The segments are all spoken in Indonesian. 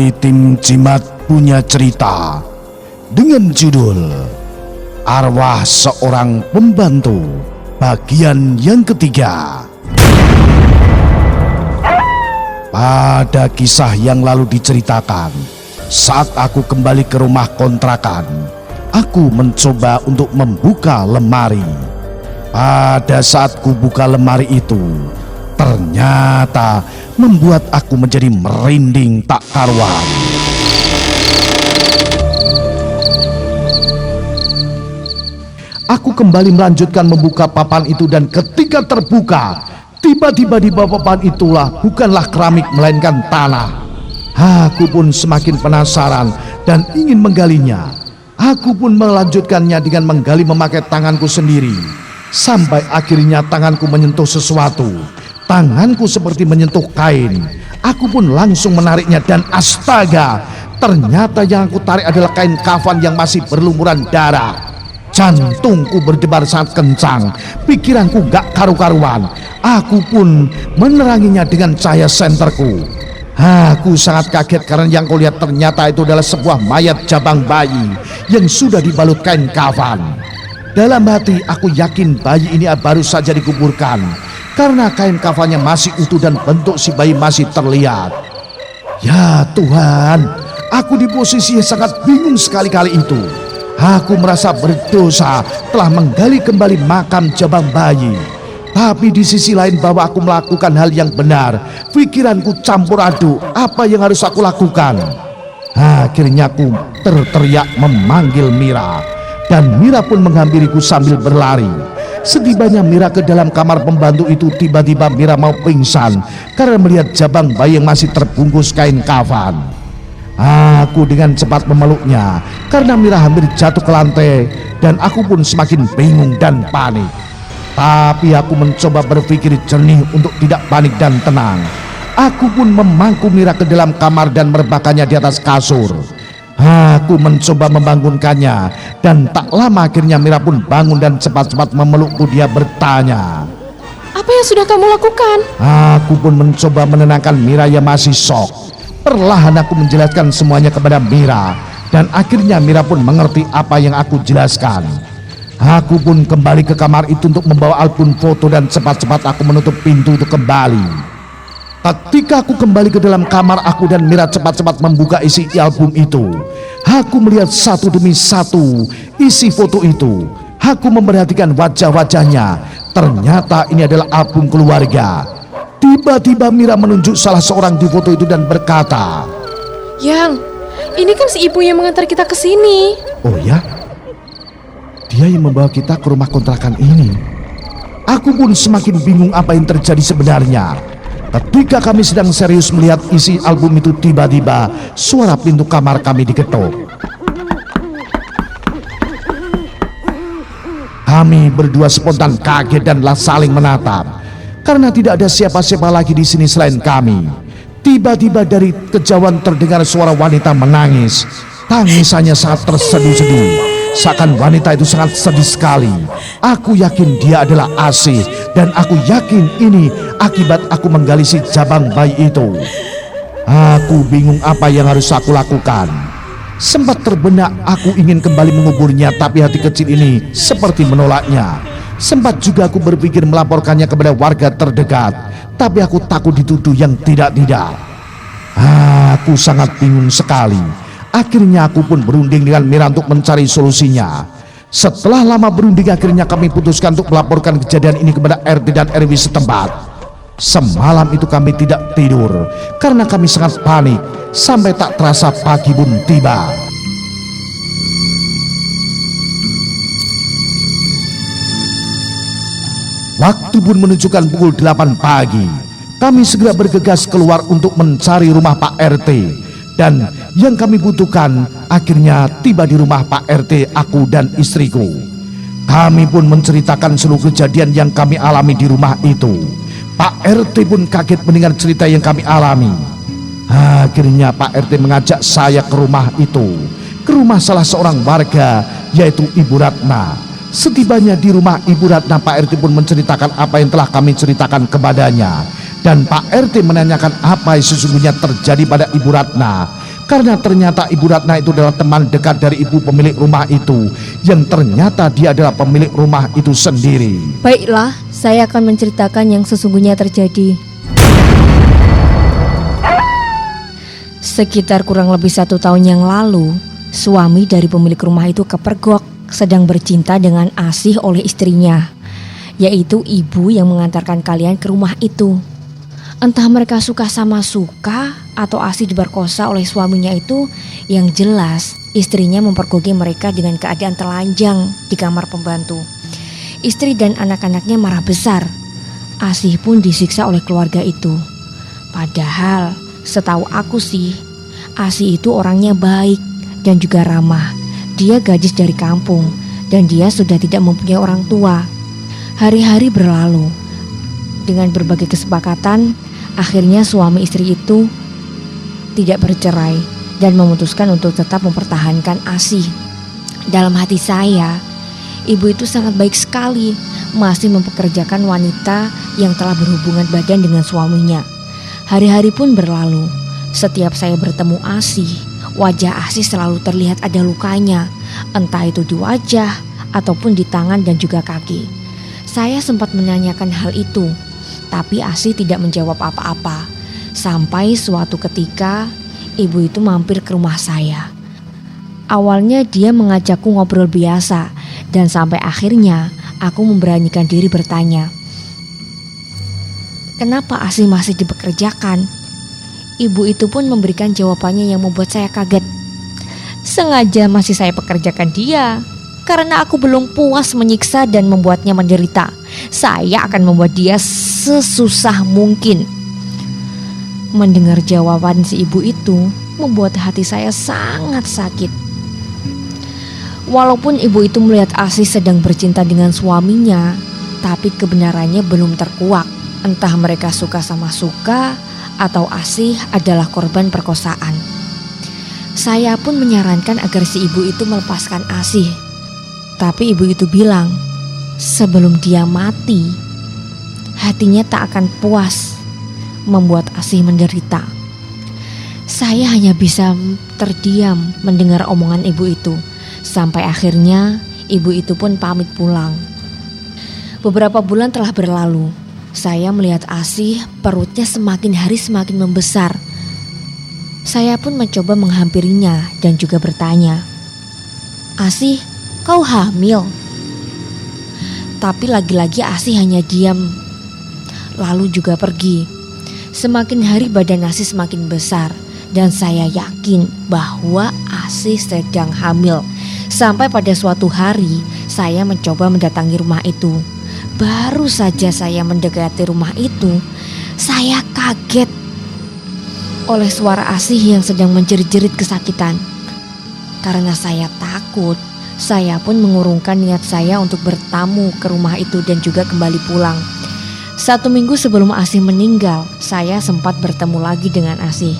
Kembali tim Jimat punya cerita dengan judul Arwah Seorang Pembantu bagian yang ketiga. Pada kisah yang lalu diceritakan, saat aku kembali ke rumah kontrakan, aku mencoba untuk membuka lemari. Pada saat ku buka lemari itu, ternyata membuat aku menjadi merinding tak karuan. Aku kembali melanjutkan membuka papan itu dan ketika terbuka, tiba-tiba di bawah papan itulah bukanlah keramik melainkan tanah. Aku pun semakin penasaran dan ingin menggalinya. Aku pun melanjutkannya dengan menggali memakai tanganku sendiri. Sampai akhirnya tanganku menyentuh sesuatu. Tanganku seperti menyentuh kain. Aku pun langsung menariknya dan astaga, ternyata yang aku tarik adalah kain kafan yang masih berlumuran darah. Jantungku berdebar sangat kencang, pikiranku gak karu-karuan. Aku pun meneranginya dengan cahaya senterku. Aku sangat kaget karena yang kulihat ternyata itu adalah sebuah mayat jabang bayi yang sudah dibalut kain kafan. Dalam hati aku yakin bayi ini baru saja dikuburkan, karena kain kafannya masih utuh dan bentuk si bayi masih terlihat. Ya Tuhan, aku di posisi yang sangat bingung sekali-kali itu. Aku merasa berdosa telah menggali kembali makam jabang bayi. Tapi di sisi lain bahwa aku melakukan hal yang benar, pikiranku campur aduk apa yang harus aku lakukan. Akhirnya aku terteriak memanggil Mira, dan Mira pun menghampiriku sambil berlari. Setibanya Mira ke dalam kamar pembantu itu, tiba-tiba Mira mau pingsan karena melihat jabang bayi yang masih terbungkus kain kafan. Aku dengan cepat memeluknya karena Mira hampir jatuh ke lantai dan aku pun semakin bingung dan panik. Tapi aku mencoba berpikir jernih untuk tidak panik dan tenang. Aku pun memangku Mira ke dalam kamar dan merebahkannya di atas kasur. Aku mencoba membangunkannya dan tak lama akhirnya Mira pun bangun dan cepat-cepat memelukku. Dia bertanya, "Apa yang sudah kamu lakukan?" Aku pun mencoba menenangkan Mira yang masih syok. Perlahan aku menjelaskan semuanya kepada Mira dan akhirnya Mira pun mengerti apa yang aku jelaskan. Aku pun kembali ke kamar itu untuk membawa album foto dan cepat-cepat aku menutup pintu untuk kembali. Ketika aku kembali ke dalam kamar, aku dan Mira cepat-cepat membuka isi album itu. Aku melihat satu demi satu isi foto itu. Aku memperhatikan wajah-wajahnya. Ternyata ini adalah album keluarga. Tiba-tiba Mira menunjuk salah seorang di foto itu dan berkata, "Yang, ini kan si ibu yang mengantar kita ke sini." "Oh ya? Dia yang membawa kita ke rumah kontrakan ini." Aku pun semakin bingung apa yang terjadi sebenarnya. Ketika kami sedang serius melihat isi album itu, tiba-tiba suara pintu kamar kami diketuk. Kami berdua spontan kaget dan saling menatap karena tidak ada siapa-siapa lagi di sini selain kami. Tiba-tiba dari kejauhan terdengar suara wanita menangis. Tangisannya sangat terseduh-seduh, seakan wanita itu sangat sedih sekali. Aku yakin dia adalah Asih dan aku yakin ini akibat aku menggali si jabang bayi itu. Aku bingung apa yang harus aku lakukan. Sempat terbenak aku ingin kembali menguburnya, tapi hati kecil ini seperti menolaknya. Sempat juga aku berpikir melaporkannya kepada warga terdekat, tapi aku takut dituduh yang tidak-tidak. Aku sangat bingung sekali. Akhirnya aku pun berunding dengan Mira untuk mencari solusinya. Setelah lama berunding, akhirnya kami putuskan untuk melaporkan kejadian ini kepada RT dan RW setempat. Semalam itu kami tidak tidur karena kami sangat panik. Sampai tak terasa pagi pun tiba. Waktu pun menunjukkan pukul 8 pagi. Kami segera bergegas keluar untuk mencari rumah Pak RT. Dan yang kami butuhkan akhirnya tiba di rumah Pak RT, aku dan istriku. Kami pun menceritakan seluruh kejadian yang kami alami di rumah itu. Pak RT pun kaget mendengar cerita yang kami alami. Akhirnya Pak RT mengajak saya ke rumah itu, ke rumah salah seorang warga yaitu Ibu Ratna. Setibanya di rumah Ibu Ratna, Pak RT pun menceritakan apa yang telah kami ceritakan kepadanya. Dan Pak RT menanyakan apa yang sesungguhnya terjadi pada Ibu Ratna. Karena ternyata Ibu Ratna itu adalah teman dekat dari ibu pemilik rumah itu, yang ternyata dia adalah pemilik rumah itu sendiri. Baiklah, saya akan menceritakan yang sesungguhnya terjadi. Sekitar kurang lebih 1 tahun yang lalu, suami dari pemilik rumah itu kepergok sedang bercinta dengan Asih oleh istrinya, yaitu ibu yang mengantarkan kalian ke rumah itu. Entah mereka suka sama suka atau Asih diperkosa oleh suaminya itu, yang jelas istrinya mempergoki mereka dengan keadaan telanjang di kamar pembantu. Istri dan anak-anaknya marah besar. Asih pun disiksa oleh keluarga itu. Padahal setahu aku sih, Asih itu orangnya baik dan juga ramah. Dia gadis dari kampung dan dia sudah tidak mempunyai orang tua. Hari-hari berlalu. Dengan berbagai kesepakatan, akhirnya suami istri itu tidak bercerai dan memutuskan untuk tetap mempertahankan Asih. Dalam hati saya, ibu itu sangat baik sekali, masih mempekerjakan wanita yang telah berhubungan badan dengan suaminya. Hari-hari pun berlalu. Setiap saya bertemu Asih, wajah Asih selalu terlihat ada lukanya, entah itu di wajah ataupun di tangan dan juga kaki. Saya sempat menanyakan hal itu, tapi Asih tidak menjawab apa-apa. Sampai suatu ketika, ibu itu mampir ke rumah saya. Awalnya dia mengajakku ngobrol biasa, dan sampai akhirnya aku memberanikan diri bertanya, "Kenapa Asih masih dipekerjakan?" Ibu itu pun memberikan jawabannya yang membuat saya kaget. "Sengaja masih saya pekerjakan dia, karena aku belum puas menyiksa dan membuatnya menderita. Saya akan membuat dia sesusah mungkin." Mendengar jawaban si ibu itu membuat hati saya sangat sakit. Walaupun ibu itu melihat Asih sedang bercinta dengan suaminya, tapi kebenarannya belum terkuak. Entah mereka suka sama suka atau Asih adalah korban perkosaan. Saya pun menyarankan agar si ibu itu melepaskan Asih. Tapi ibu itu bilang, sebelum dia mati, hatinya tak akan puas membuat Asih menderita. Saya hanya bisa terdiam mendengar omongan ibu itu. Sampai akhirnya ibu itu pun pamit pulang. Beberapa bulan telah berlalu. Saya melihat Asih perutnya semakin hari semakin membesar. Saya pun mencoba menghampirinya dan juga bertanya, "Asih, kau hamil?" Tapi lagi-lagi Asih hanya diam, lalu juga pergi. Semakin hari badan Asih semakin besar, dan saya yakin bahwa Asih sedang hamil. Sampai pada suatu hari saya mencoba mendatangi rumah itu. Baru saja saya mendekati rumah itu, saya kaget oleh suara Asih yang sedang menjerit-jerit kesakitan. Karena saya takut, saya pun mengurungkan niat saya untuk bertamu ke rumah itu dan juga kembali pulang. 1 minggu sebelum Asih meninggal, saya sempat bertemu lagi dengan Asih.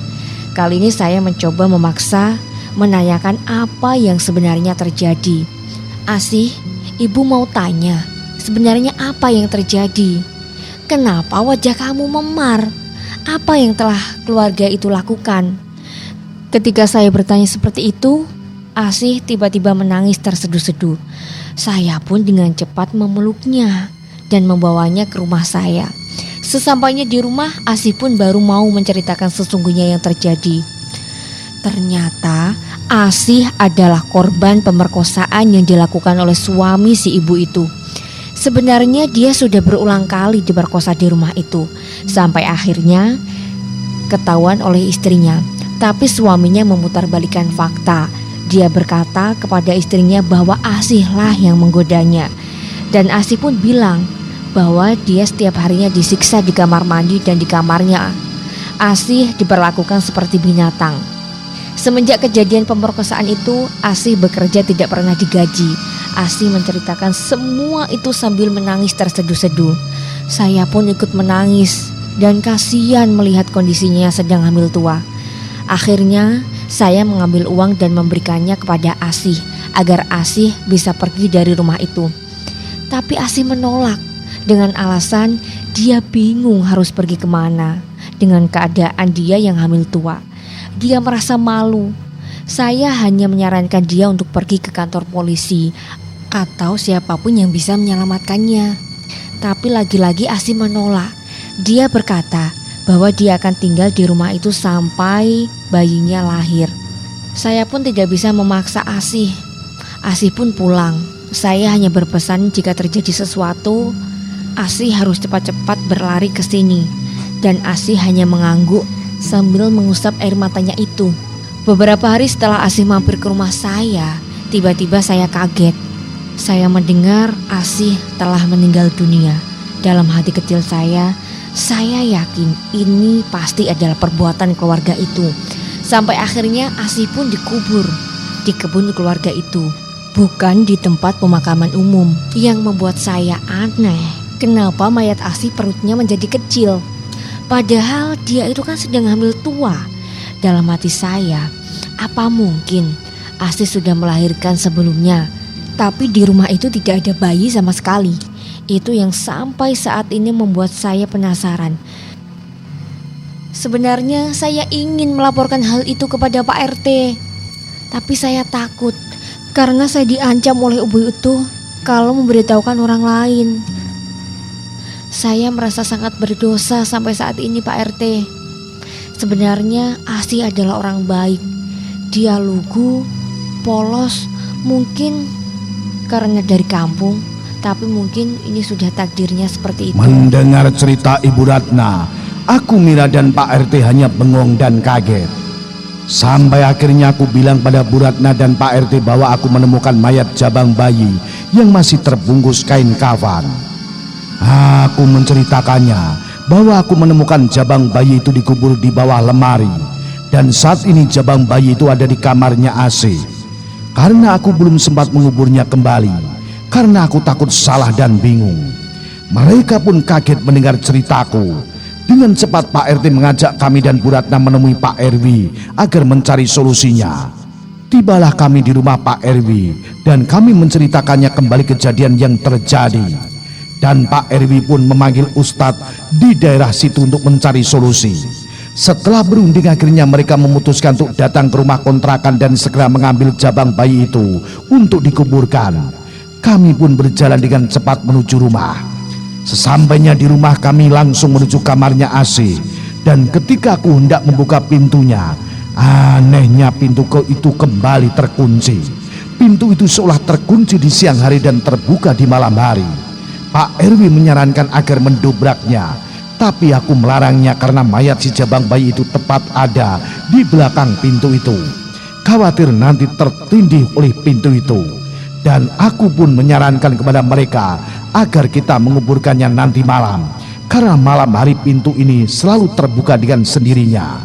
Kali ini saya mencoba memaksa menanyakan apa yang sebenarnya terjadi. "Asih, ibu mau tanya, sebenarnya apa yang terjadi? Kenapa wajah kamu memar? Apa yang telah keluarga itu lakukan?" Ketika saya bertanya seperti itu, Asih tiba-tiba menangis terseduh-seduh. Saya pun dengan cepat memeluknya dan membawanya ke rumah saya. Sesampainya di rumah, Asih pun baru mau menceritakan sesungguhnya yang terjadi. Ternyata Asih adalah korban pemerkosaan yang dilakukan oleh suami si ibu itu. Sebenarnya dia sudah berulang kali diperkosa di rumah itu, sampai akhirnya ketahuan oleh istrinya. Tapi suaminya memutarbalikkan fakta. Dia berkata kepada istrinya bahwa Asihlah yang menggodanya. Dan Asih pun bilang bahwa dia setiap harinya disiksa di kamar mandi dan di kamarnya. Asih diperlakukan seperti binatang. Semenjak kejadian pemerkosaan itu, Asih bekerja tidak pernah digaji. Asih menceritakan semua itu sambil menangis terseduh-seduh. Saya pun ikut menangis dan kasihan melihat kondisinya sedang hamil tua. Akhirnya saya mengambil uang dan memberikannya kepada Asih agar Asih bisa pergi dari rumah itu. Tapi Asih menolak dengan alasan dia bingung harus pergi kemana dengan keadaan dia yang hamil tua. Dia merasa malu. Saya hanya menyarankan dia untuk pergi ke kantor polisi atau siapapun yang bisa menyelamatkannya. Tapi lagi-lagi Asih menolak. Dia berkata bahwa dia akan tinggal di rumah itu sampai bayinya lahir. Saya pun tidak bisa memaksa Asih. Asih pun pulang. Saya hanya berpesan jika terjadi sesuatu, Asih harus cepat-cepat berlari ke sini. Dan Asih hanya mengangguk sambil mengusap air matanya itu. Beberapa hari setelah Asih mampir ke rumah saya, tiba-tiba saya kaget. Saya mendengar Asih telah meninggal dunia. Dalam hati kecil saya yakin ini pasti adalah perbuatan keluarga itu. Sampai akhirnya Asih pun dikubur di kebun keluarga itu, bukan di tempat pemakaman umum. Yang membuat saya aneh, kenapa mayat Asih perutnya menjadi kecil? Padahal dia itu kan sedang hamil tua. Dalam hati saya, apa mungkin Asih sudah melahirkan sebelumnya, tapi di rumah itu tidak ada bayi sama sekali? Itu yang sampai saat ini membuat saya penasaran. Sebenarnya saya ingin melaporkan hal itu kepada Pak RT, tapi saya takut karena saya diancam oleh ibu itu kalau memberitahukan orang lain. Saya merasa sangat berdosa sampai saat ini, Pak RT. Sebenarnya Asih adalah orang baik. Dia lugu, polos, mungkin karena dari kampung, tapi mungkin ini sudah takdirnya seperti itu. Mendengar cerita Ibu Ratna, aku, Mira dan Pak RT hanya bengong dan kaget. Sampai akhirnya aku bilang pada Bu Ratna dan Pak RT bahwa aku menemukan mayat jabang bayi yang masih terbungkus kain kafan. Aku menceritakannya bahwa aku menemukan jabang bayi itu dikubur di bawah lemari, dan saat ini jabang bayi itu ada di kamarnya Asih. Karena aku belum sempat menguburnya kembali, karena aku takut salah dan bingung. Mereka pun kaget mendengar ceritaku. Dengan cepat Pak RT mengajak kami dan Bu Ratna menemui Pak RW agar mencari solusinya. Tibalah kami di rumah Pak RW dan kami menceritakannya kembali kejadian yang terjadi. Dan Pak RW pun memanggil Ustadz di daerah situ untuk mencari solusi. Setelah berunding, akhirnya mereka memutuskan untuk datang ke rumah kontrakan dan segera mengambil jabang bayi itu untuk dikuburkan. Kami pun berjalan dengan cepat menuju rumah. Sesampainya di rumah, kami langsung menuju kamarnya Asih. Dan ketika aku hendak membuka pintunya, anehnya pintu itu kembali terkunci. Pintu itu seolah terkunci di siang hari dan terbuka di malam hari. Pak RW menyarankan agar mendobraknya, tapi aku melarangnya karena mayat si jabang bayi itu tepat ada di belakang pintu itu. Khawatir nanti tertindih oleh pintu itu. Dan aku pun menyarankan kepada mereka agar kita menguburkannya nanti malam, karena malam hari pintu ini selalu terbuka dengan sendirinya.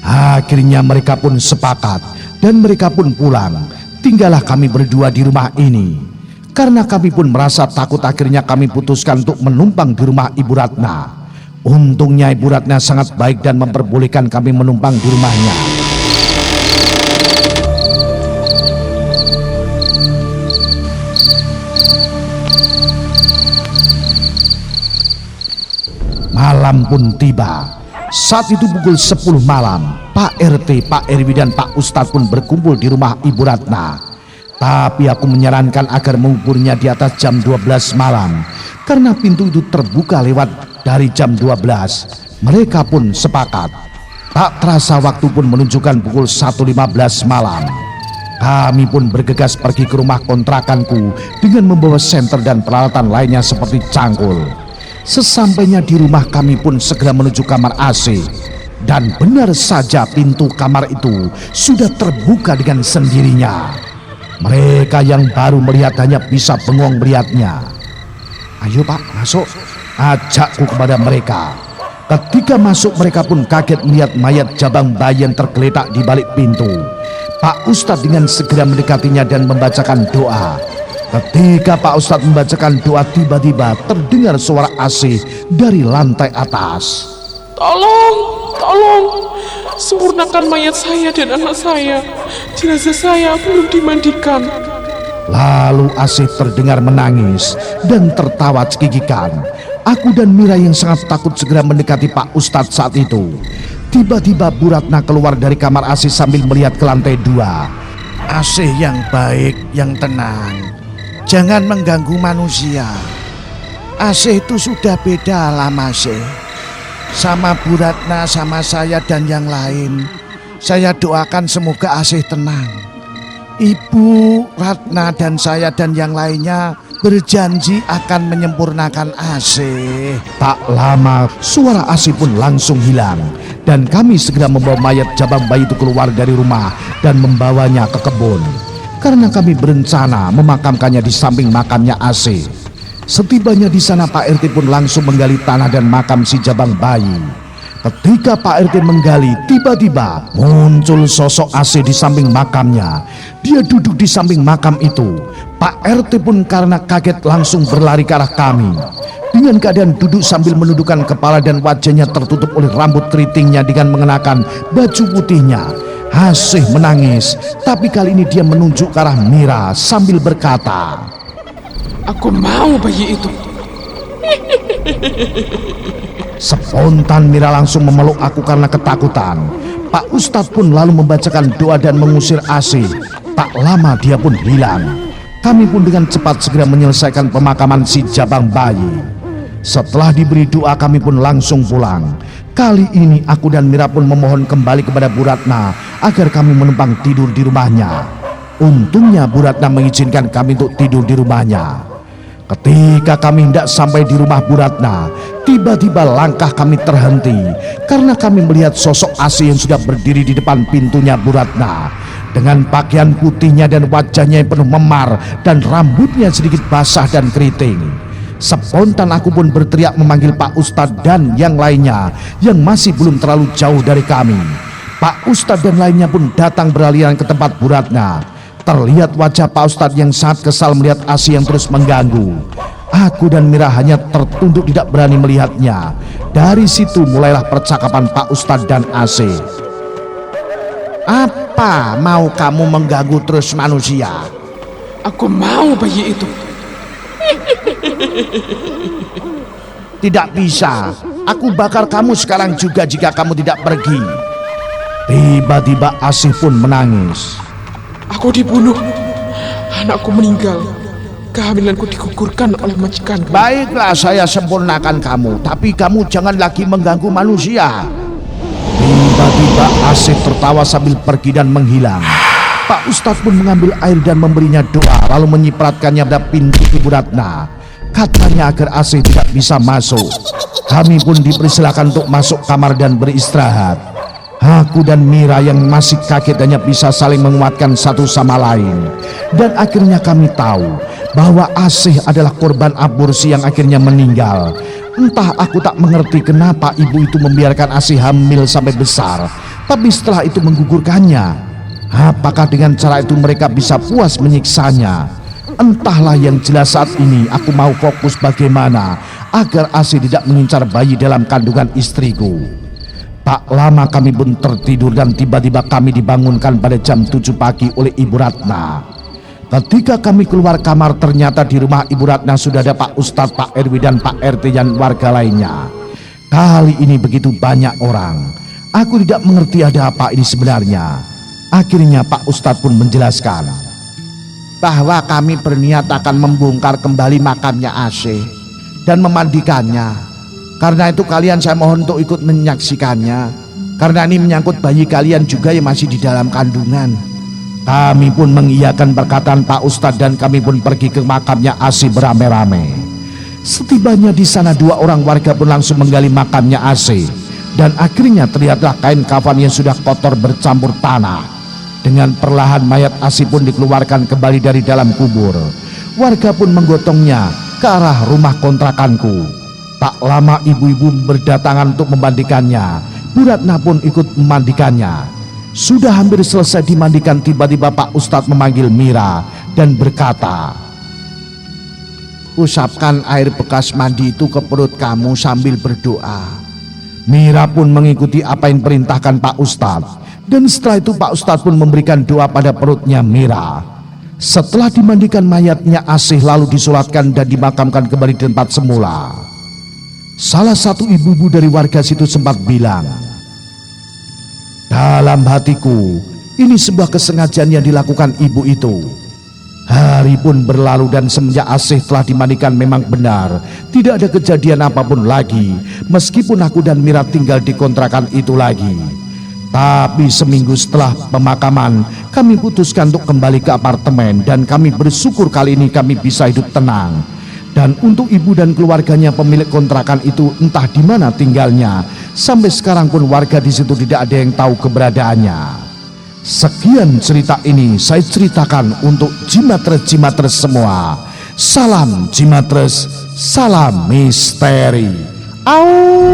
Akhirnya mereka pun sepakat dan mereka pun pulang. Tinggallah kami berdua di rumah ini. Karena kami pun merasa takut, akhirnya kami putuskan untuk menumpang di rumah Ibu Ratna. Untungnya Ibu Ratna sangat baik dan memperbolehkan kami menumpang di rumahnya. Malam pun tiba. Saat itu pukul 10 malam, Pak RT, Pak RW dan Pak Ustadz pun berkumpul di rumah Ibu Ratna. Tapi aku menyarankan agar menguburnya di atas jam 12 malam, karena pintu itu terbuka lewat dari jam 12. Mereka pun sepakat. Tak terasa waktu pun menunjukkan pukul 1.15 malam. Kami pun bergegas pergi ke rumah kontrakanku dengan membawa senter dan peralatan lainnya seperti cangkul. Sesampainya di rumah, kami pun segera menuju kamar Asih. Dan benar saja pintu kamar itu sudah terbuka dengan sendirinya. Mereka yang baru melihat hanya bisa bengong melihatnya. Ayo Pak, masuk, ajakku kepada mereka. Ketika masuk, mereka pun kaget melihat mayat jabang bayi yang tergeletak di balik pintu. Pak Ustadz dengan segera mendekatinya dan membacakan doa. Ketika Pak Ustadz membacakan doa, tiba-tiba terdengar suara Asih dari lantai atas. Tolong, sempurnakan mayat saya dan anak saya. Jenazah saya belum dimandikan. Lalu Asih terdengar menangis dan tertawa cekikikan. Aku dan Mira yang sangat takut segera mendekati Pak Ustadz saat itu. Tiba-tiba Bu Ratna keluar dari kamar Asih sambil melihat ke lantai 2. Asih yang baik, yang tenang. Jangan mengganggu manusia. Asih itu sudah beda lama Asih. Sama Bu Ratna, sama saya dan yang lain. Saya doakan semoga Asih tenang. Ibu Ratna dan saya dan yang lainnya berjanji akan menyempurnakan Asih. Tak lama suara Asih pun langsung hilang dan kami segera membawa mayat Jabang bayi itu keluar dari rumah dan membawanya ke kebun karena kami berencana memakamkannya di samping makamnya Asih. Setibanya di sana Pak RT pun langsung menggali tanah dan makam si Jabang bayi. Ketika Pak RT menggali, tiba-tiba muncul sosok Asih di samping makamnya. Dia duduk di samping makam itu. Pak RT pun karena kaget langsung berlari ke arah kami. Dengan keadaan duduk sambil menundukkan kepala dan wajahnya tertutup oleh rambut keritingnya dengan mengenakan baju putihnya. Asih menangis, tapi kali ini dia menunjuk ke arah Mira sambil berkata, Aku mau bayi itu. Spontan Mira langsung memeluk aku karena ketakutan. Pak Ustadz pun lalu membacakan doa dan mengusir Asih. Tak lama dia pun hilang. Kami pun dengan cepat segera menyelesaikan pemakaman si Jabang bayi. Setelah diberi doa kami pun langsung pulang. Kali ini aku dan Mira pun memohon kembali kepada Bu Ratna agar kami menumpang tidur di rumahnya. Untungnya Bu Ratna mengizinkan kami untuk tidur di rumahnya. Ketika kami hendak sampai di rumah Bu Ratna, tiba-tiba langkah kami terhenti karena kami melihat sosok Asih yang sudah berdiri di depan pintunya Bu Ratna. Dengan pakaian putihnya dan wajahnya yang penuh memar dan rambutnya sedikit basah dan keriting. Spontan aku pun berteriak memanggil Pak Ustadz dan yang lainnya yang masih belum terlalu jauh dari kami. Pak Ustadz dan lainnya pun datang beraliran ke tempat Bu Ratna. Terlihat wajah Pak Ustadz yang sangat kesal melihat Asih yang terus mengganggu. Aku dan Mira hanya tertunduk tidak berani melihatnya. Dari situ mulailah percakapan Pak Ustadz dan Asih. Apa mau kamu mengganggu terus manusia? Aku mau bayi itu. Tidak bisa. Aku bakar kamu sekarang juga jika kamu tidak pergi. Tiba-tiba Asih pun menangis. Aku dibunuh. Anakku meninggal. Kehamilanku digugurkan oleh majikanku. Baiklah, saya sempurnakan kamu, tapi kamu jangan lagi mengganggu manusia. Tiba-tiba Asih tertawa sambil pergi dan menghilang. Pak Ustadz pun mengambil air dan memberinya doa lalu menyipratkannya pada pintu Ibu Ratna. Katanya agar Asih tidak bisa masuk. Kami pun dipersilakan untuk masuk kamar dan beristirahat. Aku dan Mira yang masih kaget hanya bisa saling menguatkan satu sama lain. Dan akhirnya kami tahu bahwa Asih adalah korban aborsi yang akhirnya meninggal. Entah aku tak mengerti kenapa ibu itu membiarkan Asih hamil sampai besar, tapi setelah itu menggugurkannya. Apakah dengan cara itu mereka bisa puas menyiksanya? Entahlah, yang jelas saat ini aku mau fokus bagaimana agar Asih tidak mengincar bayi dalam kandungan istriku. Tak lama kami pun tertidur dan tiba-tiba kami dibangunkan pada jam 7 pagi oleh Ibu Ratna. Ketika kami keluar kamar ternyata di rumah Ibu Ratna sudah ada Pak Ustadz, Pak RW dan Pak RT dan warga lainnya. Kali ini begitu banyak orang. Aku tidak mengerti ada apa ini sebenarnya. Akhirnya Pak Ustadz pun menjelaskan Bahwa kami berniat akan membongkar kembali makamnya Asih dan memandikannya. Karena itu kalian saya mohon untuk ikut menyaksikannya. Karena ini menyangkut bayi kalian juga yang masih di dalam kandungan. Kami pun mengiyakan perkataan Pak Ustadz dan kami pun pergi ke makamnya Asih beramai-ramai. Setibanya di sana dua orang warga pun langsung menggali makamnya Asih. Dan akhirnya terlihatlah kain kafan yang sudah kotor bercampur tanah. Dengan perlahan mayat Asih pun dikeluarkan kembali dari dalam kubur. Warga pun menggotongnya ke arah rumah kontrakanku. Tak lama ibu-ibu berdatangan untuk memandikannya. Bu Ratna pun ikut memandikannya. Sudah hampir selesai dimandikan, tiba-tiba Pak Ustadz memanggil Mira dan berkata, Usapkan air bekas mandi itu ke perut kamu sambil berdoa. Mira pun mengikuti apa yang perintahkan Pak Ustadz. Dan setelah itu Pak Ustadz pun memberikan doa pada perutnya Mira. Setelah dimandikan mayatnya Asih lalu disolatkan dan dimakamkan kembali di tempat semula. Salah satu ibu-ibu dari warga situ sempat bilang, Dalam hatiku, ini sebuah kesengajaan yang dilakukan ibu itu. Hari pun berlalu dan semenjak Asih telah dimandikan memang benar tidak ada kejadian apapun lagi, meskipun aku dan Mira tinggal di kontrakan itu lagi. Tapi seminggu setelah pemakaman, kami putuskan untuk kembali ke apartemen dan kami bersyukur kali ini kami bisa hidup tenang. Dan untuk ibu dan keluarganya pemilik kontrakan itu entah di mana tinggalnya. Sampai sekarang pun warga di situ tidak ada yang tahu keberadaannya. Sekian cerita ini saya ceritakan untuk Jimatres-Jimatres semua. Salam Jimatres, salam misteri. Au!